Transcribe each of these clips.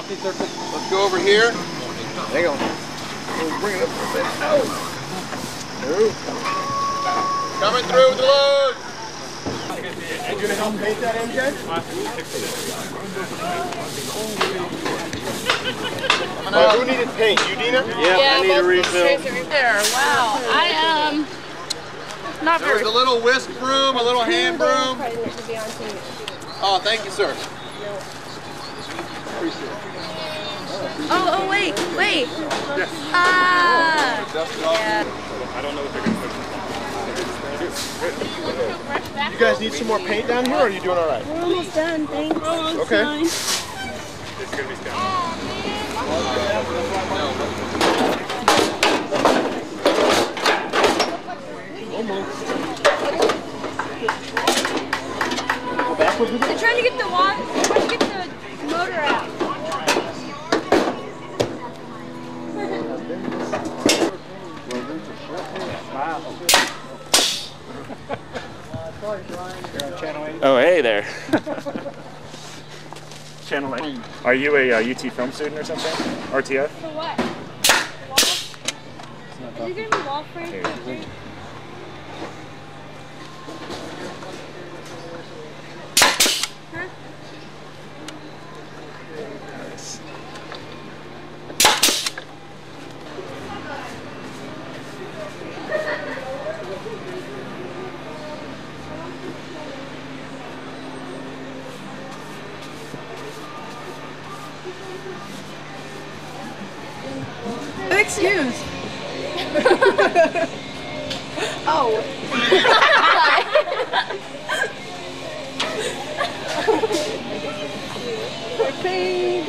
Let's go over here. Hang on. We'll bring it up a little bit. Oh. Coming through with the load. You gonna help paint that, MJ? Who needed paint? You, Dina? Yeah, I need a refill. There. Wow. I am not very. There's a little whisk broom, a little hand broom. Oh, thank you, sir. Oh, wait. Yes. Ah. Yeah. I don't know what they're going to do. You guys need some more paint down here, or are you doing all right? We're almost done, thanks. Okay. It's going to be scouted. They're trying to get the water, trying to get the motor out. Oh, hey there. Channel 8. Are you a UT film student or something? RTF? For what? Wall? Is it going to be wall frame? Excuse. Oh. Pain.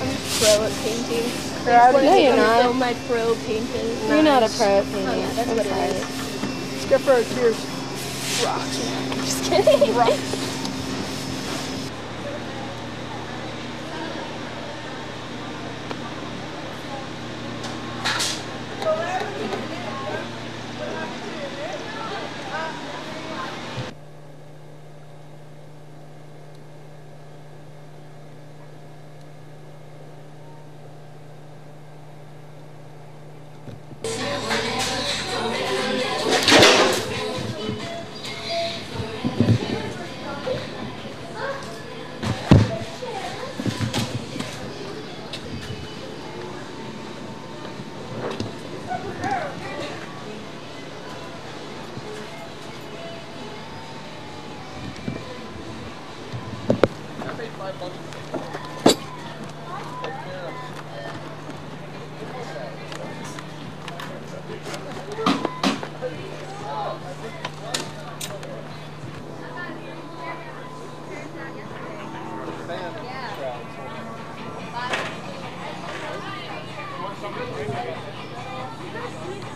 I'm pro at painting. No, you're not. Film my pro painting. You're not a pro at painting. Oh, yeah, that's what it is. Let's go for a cheers. Rocks. Just kidding. Rocks.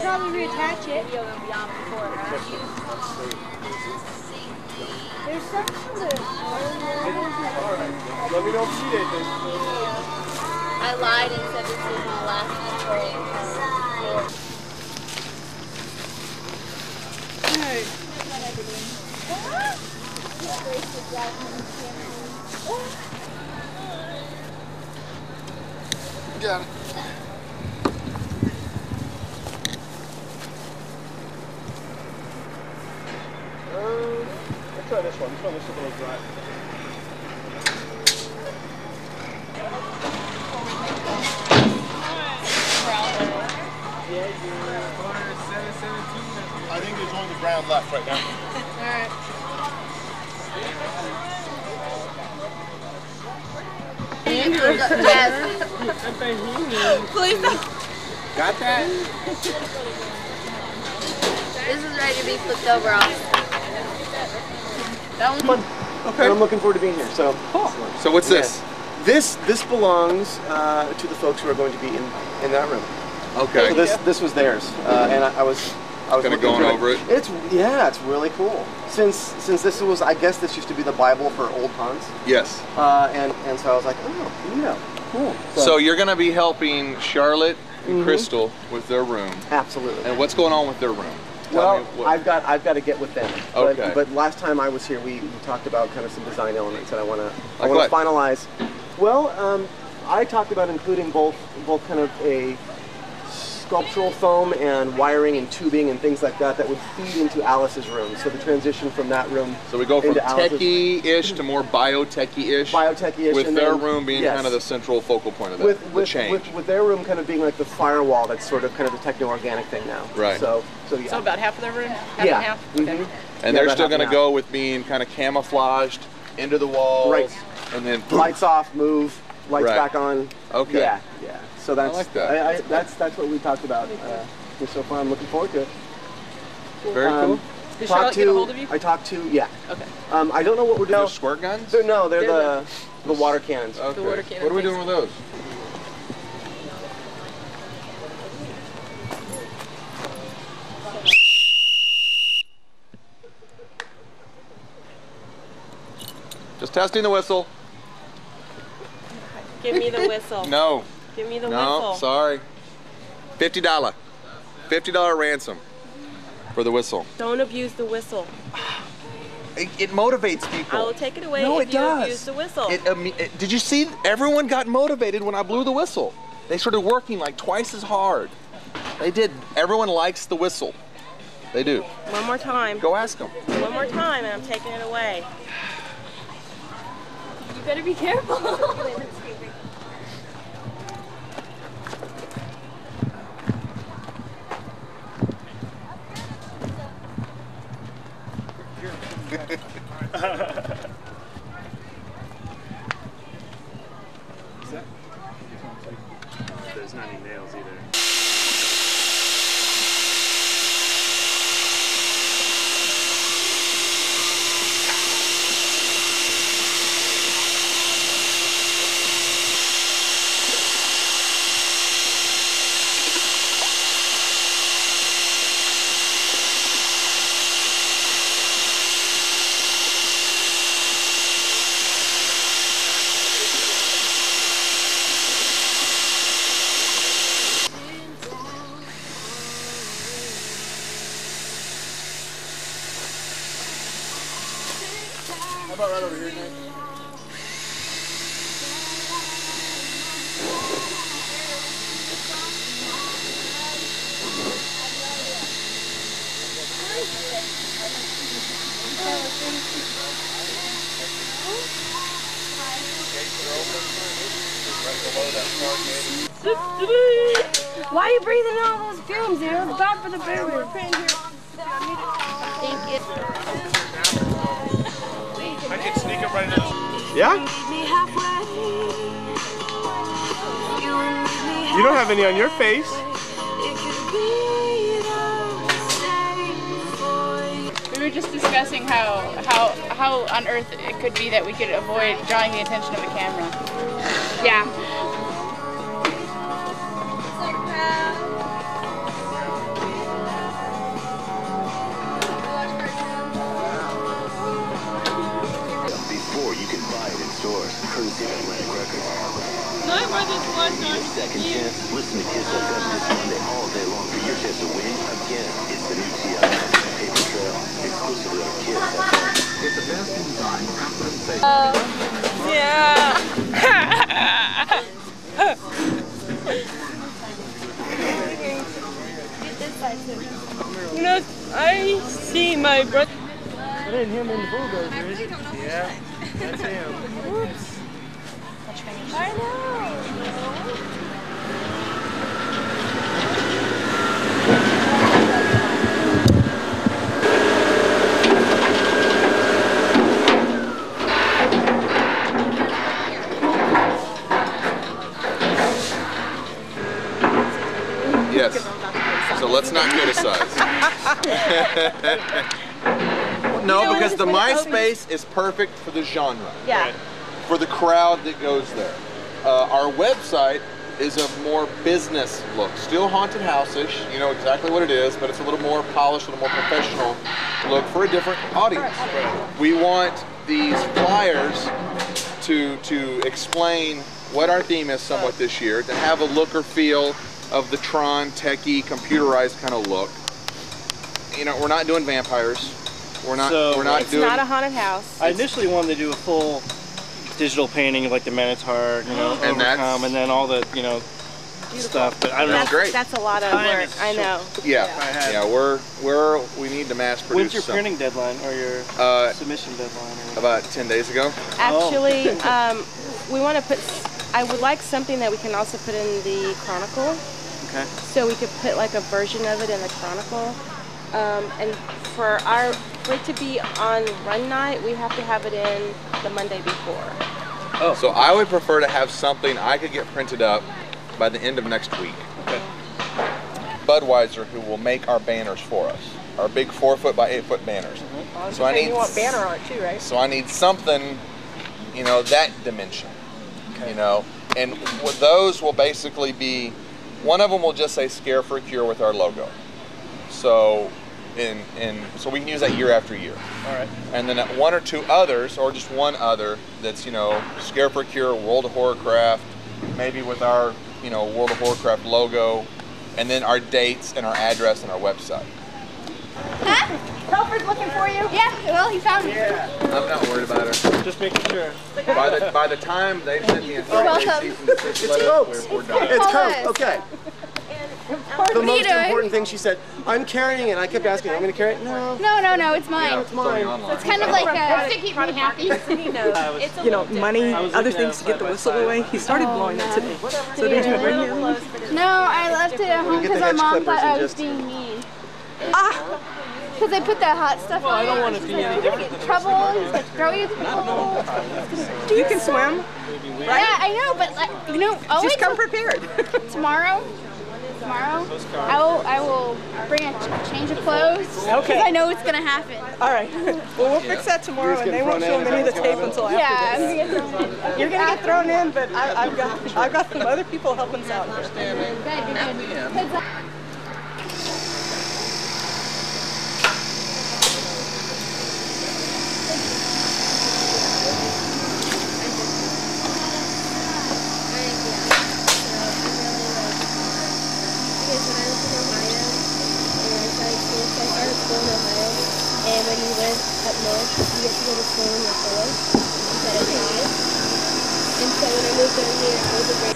Probably reattach it. There's some sort of. Let me know if you need anything. I lied and said this was my last control. Got it. Let's try this one. This one looks a little dry. I think there's only the brown left right now. Alright. Yes. Please don't. Got that? This is ready to be flipped over on. That one. Okay. I'm looking forward to being here. So, So what's this? This belongs to the folks who are going to be in that room. Okay. So this was theirs, and I was Kind of going over it. It's really cool. Since this was, I guess this used to be the Bible for old hunts. Yes. And so I was like, oh, yeah, cool. So you're going to be helping Charlotte and Crystal with their room. Absolutely. And what's going on with their room? Well, I've got to get with them. Okay. But last time I was here, we talked about kind of some design elements that I want to what? finalize. Well, I talked about including both kind of a sculptural foam and wiring and tubing and things like that would feed into Alice's room. So the transition from that room. So we go from techie-ish to more biotechy-ish. Biotechy-ish. With their room being kind of the central focal point of that. With their room kind of being like the firewall that's sort of kind of the techno-organic thing now. Right. So yeah. So about half of their room? Half and half? Okay. And they're still going to go with being kind of camouflaged into the walls. Right. And then lights off, move, lights back on. Okay. Yeah. So that's I like that. That's what we talked about so far. I'm looking forward to it. Very cool. Did Charlotte get a hold of you? I talked to, yeah. Okay. I don't know what we're doing. Those squirt guns? They're the water cannons. Okay. The water cannons. What are we doing with those? Just testing the whistle. Give me the whistle. No. Give me the whistle. No, sorry. $50. $50 ransom for the whistle. Don't abuse the whistle. It motivates people. I will take it away if you abuse the whistle. Did you see? Everyone got motivated when I blew the whistle. They started working like twice as hard. They did. Everyone likes the whistle. They do. One more time. Go ask them. One more time and I'm taking it away. You better be careful. There's not any nails either. How about right over here, Nick? Why are you breathing all those fumes, dude? It's bad for the baby. Thank you. I can sneak up right now. Yeah? You don't have any on your face. We were just discussing how on earth it could be that we could avoid drawing the attention of the camera. Yeah. Before you can buy it in stores, courtesy of Atlantic Records. No, I brought this one Your second chance. Listen to Kiss FM this Monday all day long for your chance to win. Again, it's the new TI Paper Trail, exclusively on Kiss FM. It's the best in design, confidence, safety. Yeah. You know, I see my brother. That ain't him in the bulldozer, is it? Yeah, that's him. Oops. I know. Yes. So let's not criticize. No, because the MySpace is perfect for the genre. Yeah. For the crowd that goes there. Our website is a more business look. Still haunted house-ish, you know exactly what it is, but it's a little more polished, a little more professional look for a different audience. We want these flyers to explain what our theme is somewhat this year, to have a look or feel of the Tron, techie, computerized kind of look. you know, we're not doing vampires. We're not It's doing. not a haunted house. I initially wanted to do a full digital painting of like the Minotaur, you know, And Overcome, and then all the, you know, stuff. But I don't know. That's great. That's a lot of Time work. is I know. Yeah, we need to mass produce. When's your some. printing deadline or your submission deadline? Or About 10 days ago. Actually, we want to put. I would like something that we can also put in the Chronicle. Okay. So we could put like a version of it in the Chronicle. And for it to be on run night, we have to have it in the Monday before. Oh. So I would prefer to have something I could get printed up by the end of next week. Okay. Budweiser, who will make our banners for us, our big 4-foot by 8-foot banners. So I need. You want banner art too, right? So I need something, you know, that dimension. Okay. You know, and those will basically be. One of them will just say "Scare for a Cure" with our logo. So, so we can use that year after year. All right. And then one or two others, or just one other, that's, you know, Scare for a Cure, World of Horrorcraft, maybe with our, you know, World of Horrorcraft logo, and then our dates and our address and our website. Huh? Telford's looking for you. Yeah, well, he found me. I'm not worried about her. Just making sure. By the time they send me a 30-day cease and desist letter, we're done. It's Call Coke. us. Okay. The most important thing she said, I'm carrying it. I kept asking, I'm going to carry it? No. No, it's mine. It's mine. It's kind of like to keep me happy. You know, money, other things to get the whistle away. He started blowing it today. So did you bring him? No, I left it at home get the because my hedge mom clippers thought and I was just- being mean. Because they put that hot stuff on I don't it. want to She's be like, any you're going to get in trouble. He's like, throw you to people. You can swim. Yeah, I know, but like, you know, I'll Just wait come till prepared. tomorrow. I will bring a change of clothes. Okay. Because I know it's going to happen. All right. Well, we'll fix that tomorrow, and they won't show them any of the tape until Yeah, after I'm this. going to get thrown in. You're gonna get thrown in, but I've got some other people helping us out. Good. And when you live up north, you get to go to school in your pillow instead of drive. And so when I moved over here, I was a great.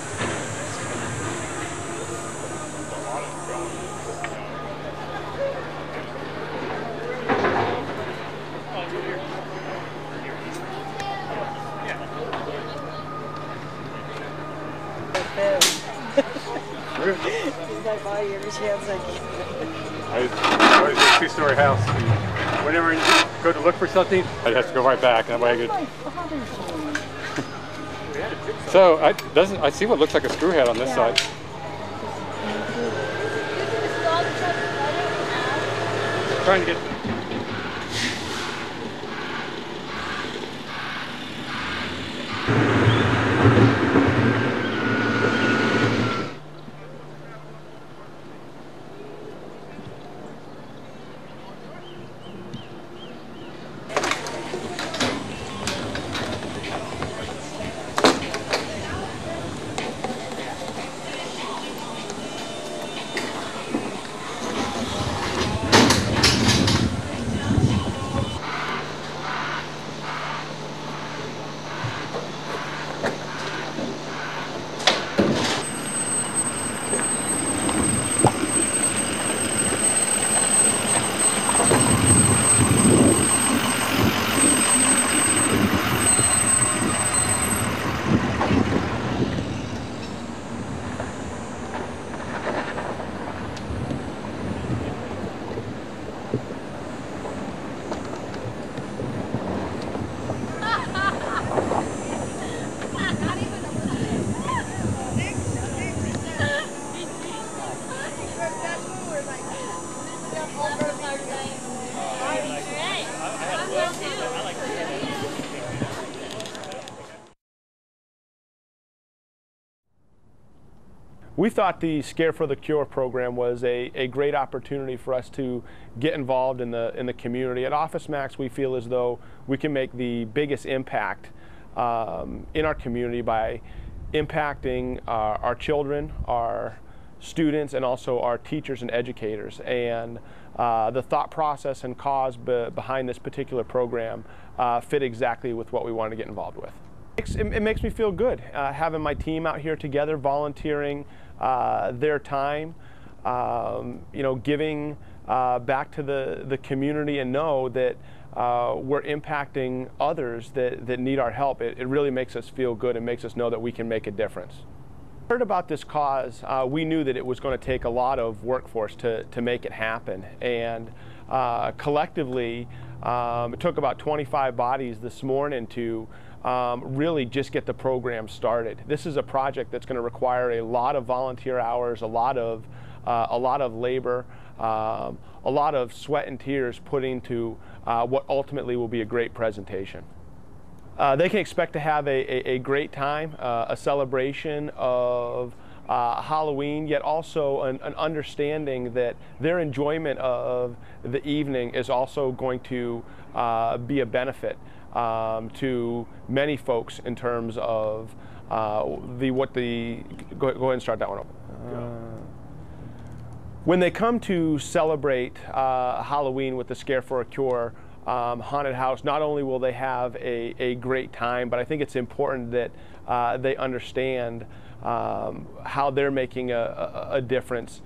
He's like, oh, you're just I was in a two-story house. And whenever I go to look for something, I'd have to go right back. And I could. So I see what looks like a screw head on this side. Trying to get. We thought the Scare for the Cure program was a great opportunity for us to get involved in the community. At Office Max, we feel as though we can make the biggest impact in our community by impacting our children, our students, and also our teachers and educators. And the thought process and cause behind this particular program fit exactly with what we wanted to get involved with. It makes me feel good having my team out here together, volunteering their time, you know, giving back to the community, and know that we're impacting others that need our help. It really makes us feel good and makes us know that we can make a difference. Heard about this cause, we knew that it was going to take a lot of workforce to make it happen, and collectively it took about 25 bodies this morning to really just get the program started. This is a project that's going to require a lot of volunteer hours, a lot of labor, a lot of sweat and tears put into what ultimately will be a great presentation. They can expect to have a great time, a celebration of Halloween, yet also an understanding that their enjoyment of the evening is also going to be a benefit to many folks in terms of go ahead and start that one over. When they come to celebrate Halloween with the Scare for a Cure haunted house, not only will they have a great time, but I think it's important that they understand how they're making a difference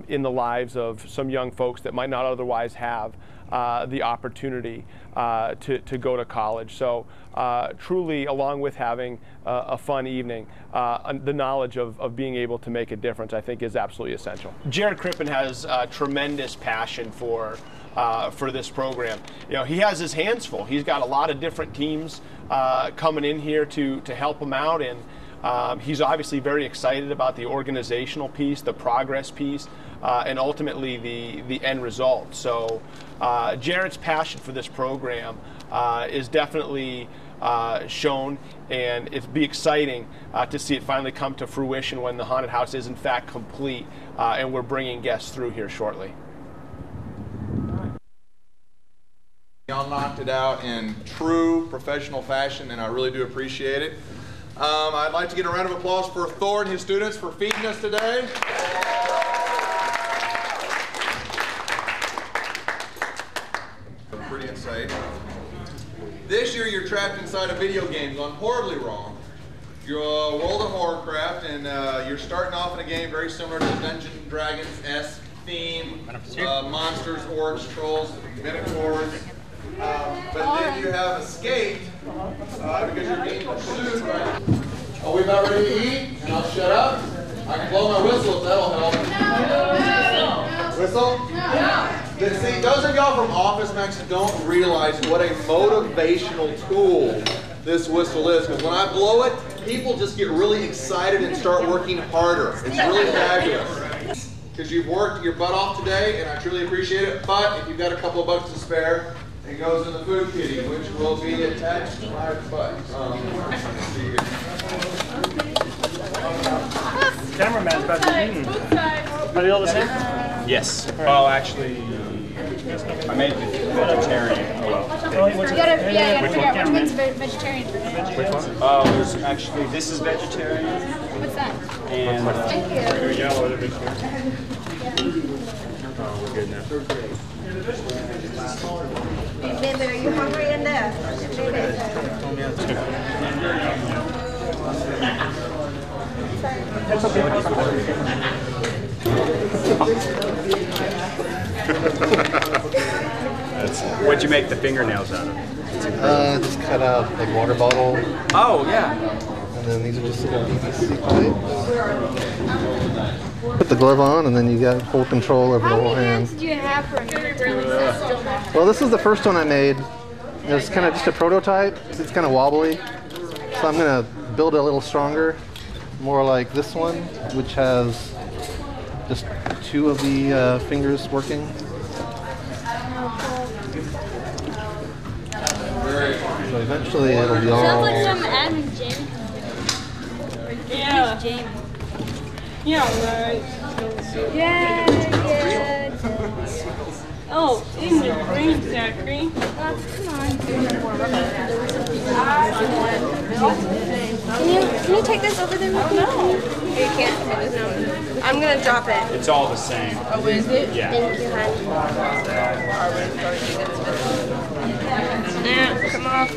in the lives of some young folks that might not otherwise have the opportunity to go to college. So truly, along with having a fun evening, the knowledge of being able to make a difference, I think, is absolutely essential. Jared Crippen has tremendous passion for this program. You know, he has his hands full. He's got a lot of different teams coming in here to help him out, and he's obviously very excited about the organizational piece, the progress piece, and ultimately the end result. So Jared's passion for this program is definitely shown, and it'd be exciting to see it finally come to fruition when the haunted house is in fact complete, and we're bringing guests through here shortly. Y'all knocked it out in true professional fashion, and I really do appreciate it. I'd like to get a round of applause for Thor and his students for feeding us today. Pretty insane. This year you're trapped inside a video game gone horribly wrong. You're World of Horrorcraft, and you're starting off in a game very similar to Dungeons & Dragons-esque theme, monsters, orcs, trolls, minotaurs. But then you have escaped because you're being pursued, right? Are we about ready to eat? And I'll shut up. I can blow my whistle if that'll help. No. Whistle? No. See, those of y'all from Office Max don't realize what a motivational tool this whistle is. Because when I blow it, people just get really excited and start working harder. It's really fabulous. Because you've worked your butt off today, and I truly appreciate it. But if you've got a couple of bucks to spare, it goes in the food kitty, which will be attached to my butt. Cameraman's about to eat. Are they all the same? Yes. Oh, actually, I made vegetarian. Which one's vegetarian for him? Which one? Oh, there's actually, this is vegetarian. What's that? And thank you. Yellow, they're vegetarian. Oh, we're good now. Baby, are you hungry in there? That's okay. What'd you make the fingernails out of? Just cut out like water bottle. Oh, yeah. And then these are just little PVC pipes. Put the glove on, and then you got full control over the whole hand. How many hands do you have for a Well, this is the first one I made. It's kind of just a prototype. It's kind of wobbly. So I'm going to build it a little stronger. More like this one, which has just 2 of the fingers working. So eventually it'll be all... Sounds like some admin Jamie. Yeah. Jamie. Yeah, right. Yeah. Oh, in the green, Zachary. Can you take this over there? No. You can't. No. I'm gonna drop it. It's all the same. Oh, is it? Yeah. Thank you, honey. Yeah, come off.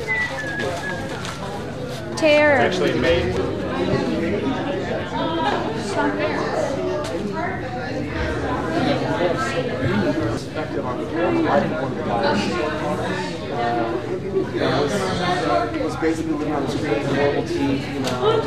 Tear. It's actually made. was basically living on the street, horrible teeth, you know.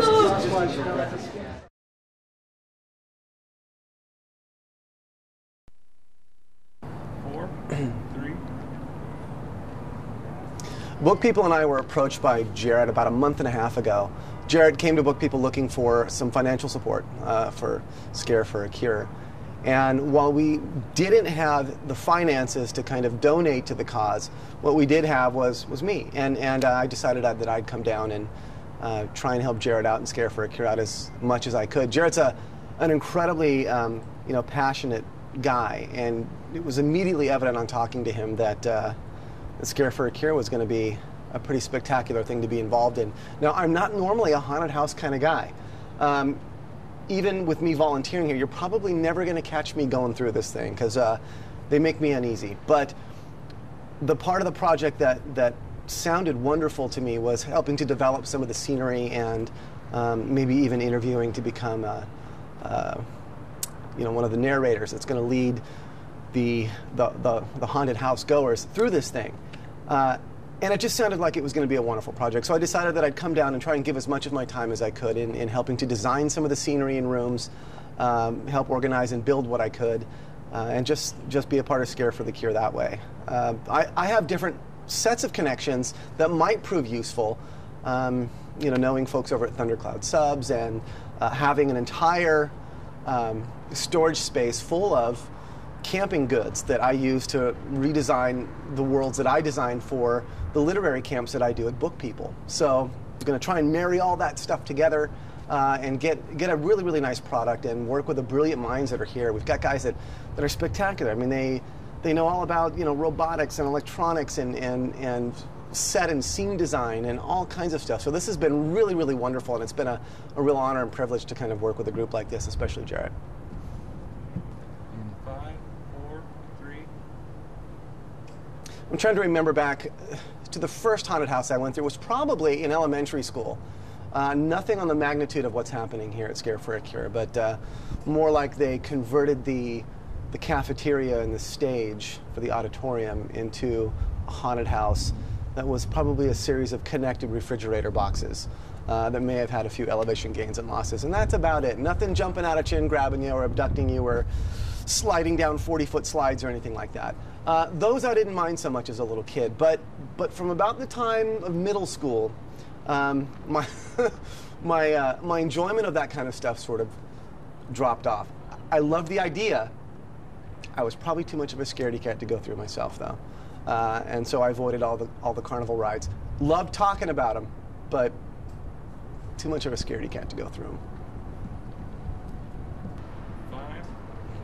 Book People and I were approached by Jared about a month and a half ago. Jared came to Book People looking for some financial support for Scare for a Cure. And while we didn't have the finances to kind of donate to the cause, what we did have was me. And I decided that I'd come down and try and help Jared out and Scare for a Cure out as much as I could. Jared's an incredibly passionate guy, and it was immediately evident on talking to him that Scare for a Cure was going to be a pretty spectacular thing to be involved in. Now, I'm not normally a haunted house kind of guy. Even with me volunteering here, you're probably never going to catch me going through this thing because they make me uneasy. But the part of the project that sounded wonderful to me was helping to develop some of the scenery and maybe even interviewing to become one of the narrators that's going to lead the haunted house goers through this thing. And it just sounded like it was going to be a wonderful project. So I decided that I'd come down and try and give as much of my time as I could in helping to design some of the scenery and rooms, help organize and build what I could, and just be a part of Scare for the Cure that way. I have different sets of connections that might prove useful, knowing folks over at Thundercloud Subs and having an entire storage space full of camping goods that I use to redesign the worlds that I design for the literary camps that I do at Book People. So I'm going to try and marry all that stuff together and get a really, really nice product and work with the brilliant minds that are here. We've got guys that are spectacular. I mean, they know all about robotics and electronics and set and scene design and all kinds of stuff. So this has been really, really wonderful, and it's been a real honor and privilege to kind of work with a group like this, especially Jared. I'm trying to remember back to the first haunted house I went through. It was probably in elementary school. Nothing on the magnitude of what's happening here at Scare for a Cure, but more like they converted the cafeteria and the stage for the auditorium into a haunted house that was probably a series of connected refrigerator boxes that may have had a few elevation gains and losses. And that's about it. Nothing jumping out at you and grabbing you or abducting you or sliding down 40-foot slides or anything like that. Those I didn't mind so much as a little kid, but from about the time of middle school, my enjoyment of that kind of stuff sort of dropped off. I loved the idea. I was probably too much of a scaredy cat to go through myself, though, and so I avoided all the carnival rides. Loved talking about them, but too much of a scaredy cat to go through them. 5,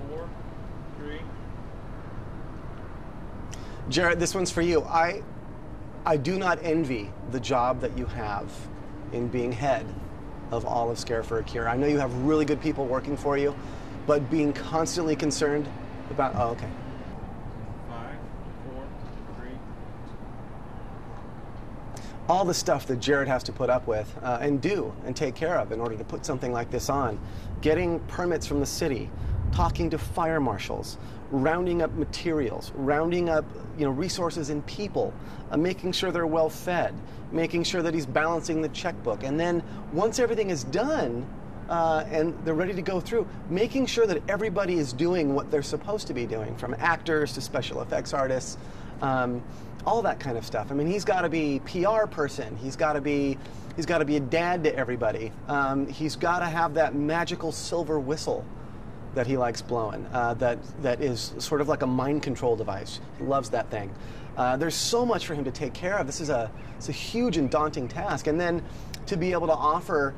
4, 3. Jared, this one's for you. I do not envy the job that you have in being head of all of Scare for a Cure. I know you have really good people working for you, but being constantly concerned about, oh, okay. 5, 4, 3. All the stuff that Jared has to put up with and do and take care of in order to put something like this on. Getting permits from the city, talking to fire marshals, rounding up materials, rounding up resources and people, making sure they're well fed, making sure that he's balancing the checkbook, and then once everything is done and they're ready to go through, making sure that everybody is doing what they're supposed to be doing, from actors to special effects artists, all that kind of stuff. I mean, he's got to be PR person. He's got to be a dad to everybody. He's got to have that magical silver whistle that he likes blowing, that is sort of like a mind control device. He loves that thing. There's so much for him to take care of. It's a huge and daunting task. And then to be able to offer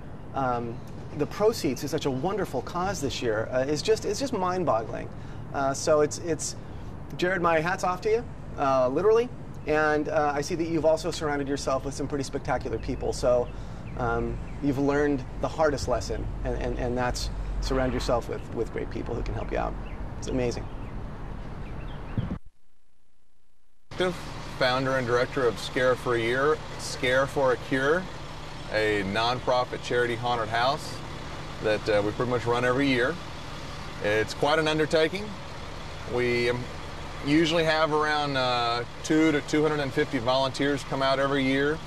the proceeds to such a wonderful cause this year it's just mind-boggling. So it's Jared, my hat's off to you, literally. And I see that you've also surrounded yourself with some pretty spectacular people. So you've learned the hardest lesson, and that's surround yourself with great people who can help you out. It's amazing. Founder and director of SCARE for a Year, SCARE for a Cure, a nonprofit charity haunted house that we pretty much run every year. It's quite an undertaking. We usually have around 200 to 250 volunteers come out every year.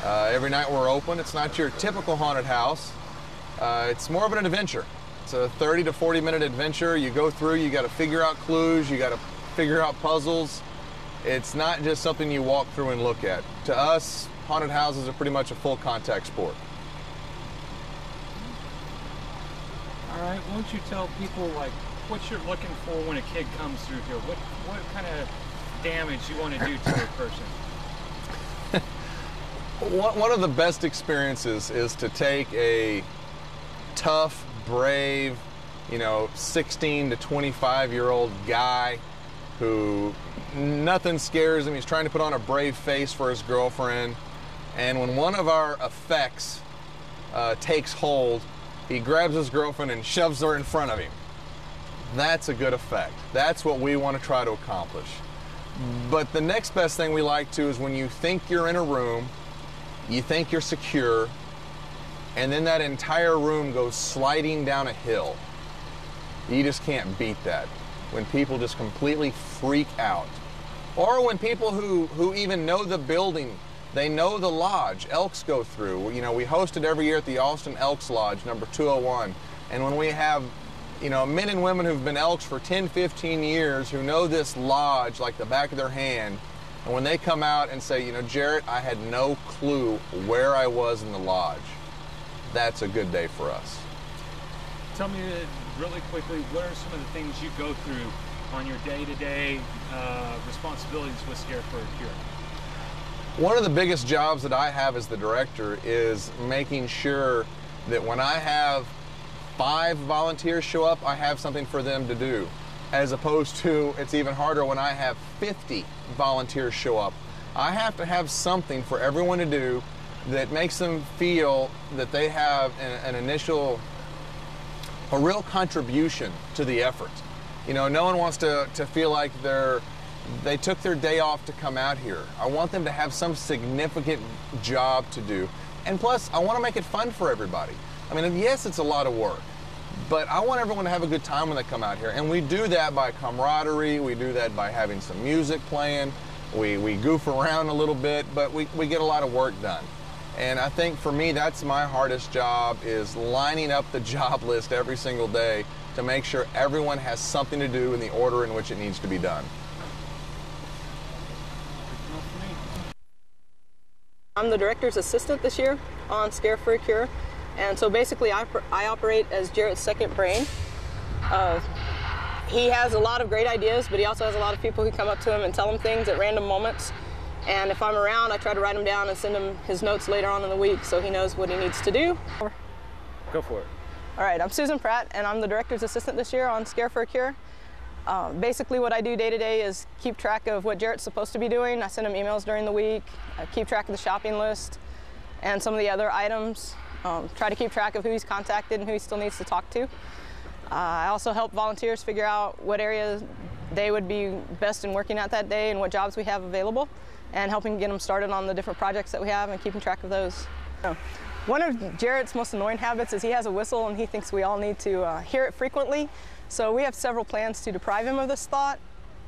Every night we're open. It's not your typical haunted house. It's more of an adventure. It's a 30 to 40-minute adventure. You go through, you got to figure out clues, you got to figure out puzzles. It's not just something you walk through and look at. To us, haunted houses are pretty much a full contact sport. All right, won't you tell people like what you're looking for when a kid comes through here? What kind of damage you want to do to a person? One of the best experiences is to take a tough, brave, 16 to 25-year-old guy who nothing scares him. He's trying to put on a brave face for his girlfriend. And when one of our effects takes hold, he grabs his girlfriend and shoves her in front of him. That's a good effect. That's what we want to try to accomplish. But the next best thing we like to is when you think you're in a room, you think you're secure, and then that entire room goes sliding down a hill. You just can't beat that. When people just completely freak out. Or when people who even know the building, they know the lodge, Elks go through. We host it every year at the Austin Elks Lodge, number 201. And when we have, men and women who've been Elks for 10, 15 years who know this lodge like the back of their hand, and when they come out and say, Jarrett, I had no clue where I was in the lodge, that's a good day for us. Tell me really quickly, what are some of the things you go through on your day-to-day responsibilities with SCARE for a Cure? One of the biggest jobs that I have as the director is making sure that when I have 5 volunteers show up, I have something for them to do. As opposed to, it's even harder when I have 50 volunteers show up. I have to have something for everyone to do that makes them feel that they have a real contribution to the effort. No one wants to feel like they took their day off to come out here. I want them to have some significant job to do. And plus, I want to make it fun for everybody. Yes, it's a lot of work, but I want everyone to have a good time when they come out here. And we do that by camaraderie. We do that by having some music playing. We goof around a little bit, but we get a lot of work done. And I think for me, that's my hardest job, is lining up the job list every single day to make sure everyone has something to do in the order in which it needs to be done. I'm the director's assistant this year on SCARE for a Cure. And so basically I operate as Jarrett's second brain. He has a lot of great ideas, but he also has a lot of people who come up to him and tell him things at random moments. And if I'm around, I try to write him down and send him his notes later on in the week so he knows what he needs to do. Go for it. All right, I'm Susan Pratt, and I'm the director's assistant this year on SCARE for a Cure. Basically what I do day to day is keep track of what Jarrett's supposed to be doing. I send him emails during the week, I keep track of the shopping list and some of the other items. Try to keep track of who he's contacted and who he still needs to talk to. I also help volunteers figure out what areas they would be best in working at that day and what jobs we have available, and helping get them started on the different projects that we have and keeping track of those. One of Jarrett's most annoying habits is he has a whistle and he thinks we all need to hear it frequently. So we have several plans to deprive him of this thought.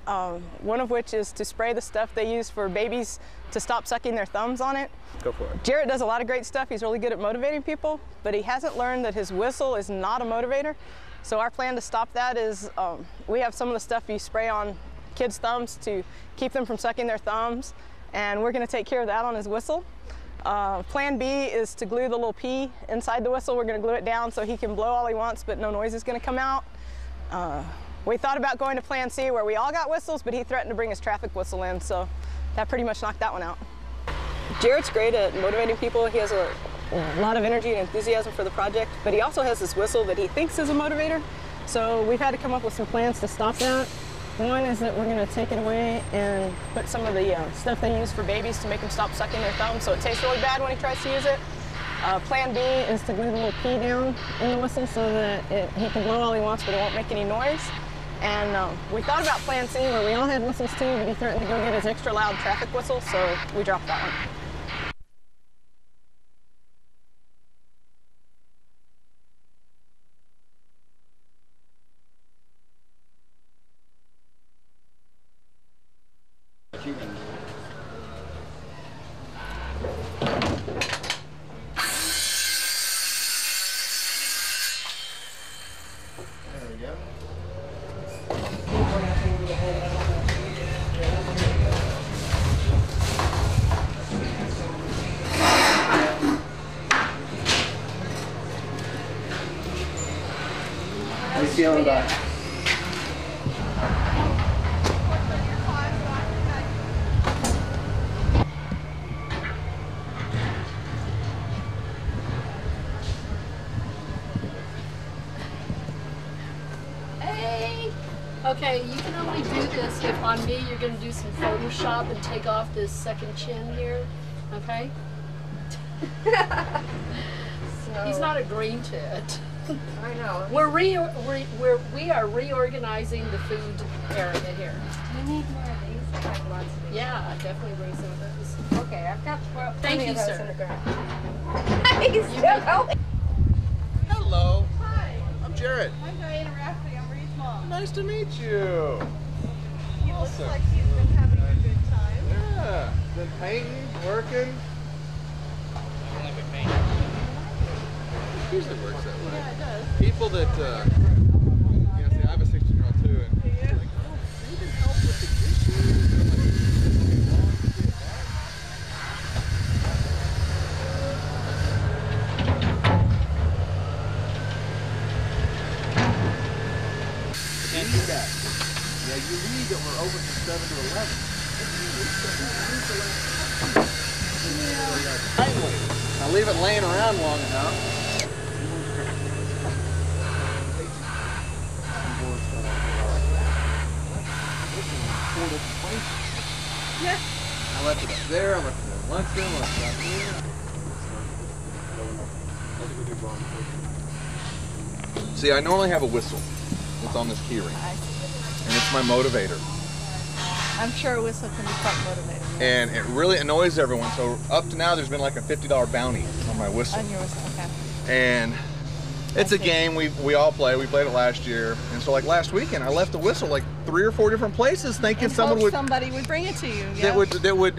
One of which is to spray the stuff they use for babies to stop sucking their thumbs on it. Go for it. Jarrett does a lot of great stuff. He's really good at motivating people, but he hasn't learned that his whistle is not a motivator. So our plan to stop that is we have some of the stuff you spray on kids' thumbs to keep them from sucking their thumbs, and we're going to take care of that on his whistle. Plan B is to glue the little P inside the whistle. We're going to glue it down so he can blow all he wants, but no noise is going to come out. We thought about going to Plan C where we all got whistles, but he threatened to bring his traffic whistle in, so that pretty much knocked that one out. Jarrett's great at motivating people. He has a lot of energy and enthusiasm for the project, but he also has this whistle that he thinks is a motivator. So we've had to come up with some plans to stop that. One is that we're going to take it away and put some of the stuff they use for babies to make them stop sucking their thumb so it tastes really bad when he tries to use it. Plan B is to glue a little pee down in the whistle so that he can blow all he wants but it won't make any noise. And we thought about Plan C where we all had whistles too, but he threatened to go get his extra loud traffic whistle, so we dropped that one. How you feeling about it? Hey! Okay, you can only do this if on me you're going to do some Photoshop and take off this second chin here, okay? He's not agreeing to it. I know. We are reorganizing the food area here. Do you need more of these? I have lots of these. Yeah, definitely bring some of those. Okay, I've got Thank plenty you, of those sir. in the garage. He's still going. Hello. Hi. I'm Jared. I'm Diana Rafferty. I'm Reed's mom. Nice to meet you. He Awesome. looks like he's been having a good time. Yeah. Been painting, working. Usually works that way. Yeah, it does. People that, yeah, see, I have a 16-year-old too, and they're like, oh, you can help with the dishes. And I'm like, yeah, you read that we're open from 7 to 11. Finally, I leave it laying around long enough. Yeah. I left it up there, I left it in the lunchroom, I left it up here. See, I normally have a whistle that's on this key ring, and it's my motivator. I'm sure a whistle can be quite motivating. And it really annoys everyone, so up to now there's been like a $50 bounty on my whistle. On your whistle, okay. And it's a game we all play. We played it last year, and so like last weekend I left the whistle like 3 or 4 different places, thinking somebody would bring it to you. That would Didn't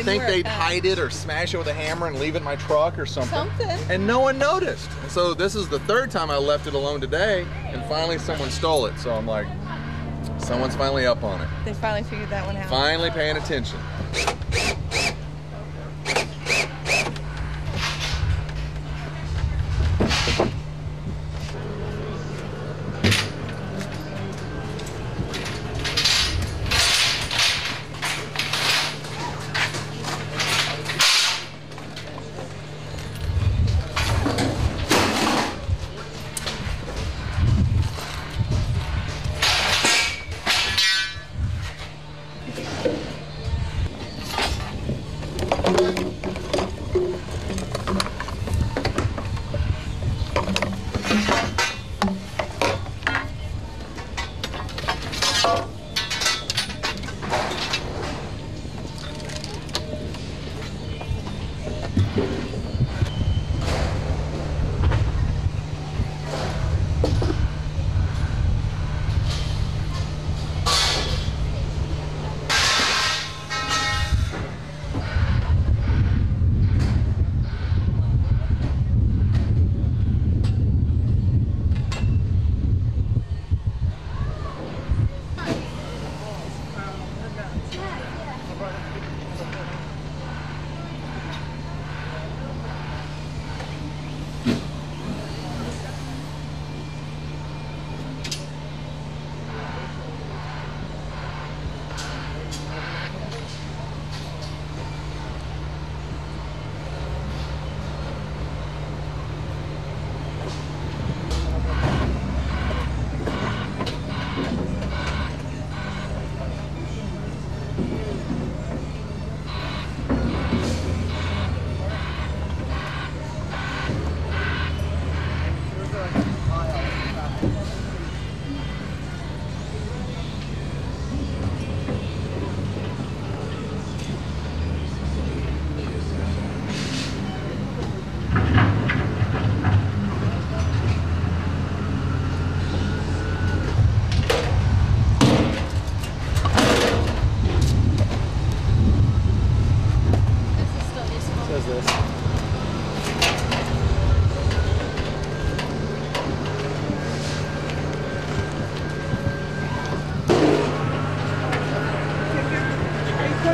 think work, they'd huh? hide it or smash it with a hammer and leave it in my truck or something. Something. And no one noticed. And so this is the 3rd time I left it alone today, and finally someone stole it. So I'm like, someone's finally up on it. They finally figured that one out. Finally paying attention.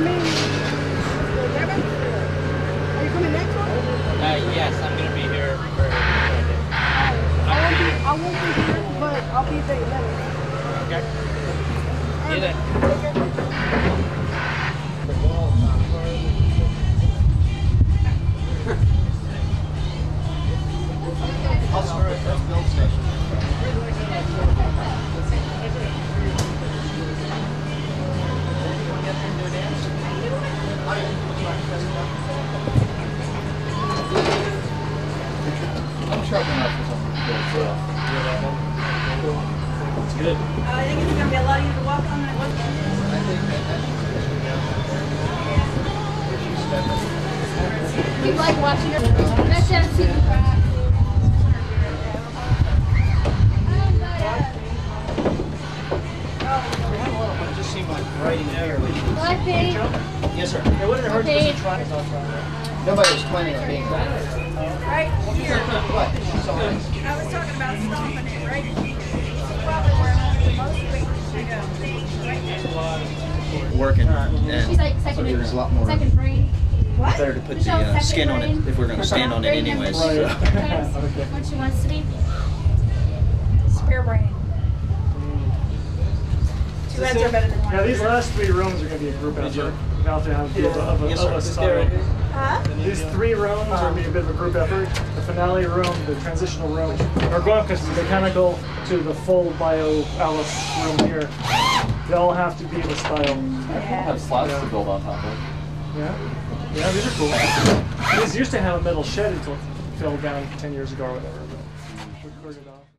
coming? Are you coming next one? Yes, I'm gonna be here for I won't be here, but I'll be there later. Okay. See you then. I'll start at the build station. I'm sharp enough for something to build, so. It's good. I think it's going to be a lot easier to walk on than it was. You like watching her? Let's have a seat. It just seemed like right in there. Hi, Paige. Yes, sir. It wouldn't hurt to try it. Nobody was planning on being back. Right here. What? I was talking about stomping it, right? Probably where the most weight should go. Working, She's like and so second, there's a lot more second brain. What? better to put the skin on it if we're going to stand on it anyways. So. What she wants to be. Spare brain. Two heads are better than one. Yeah, these last 3 rooms are going to be a group effort. You have to have of a style. These 3 rooms are going to be a bit of a group effort. The finale room, the transitional room, are going from the mechanical to the full bio Alice room here. They all have to be of a style. Have slabs to build on top of. Yeah, these are cool. These used to have a metal shed until it fell down 10 years ago or whatever. But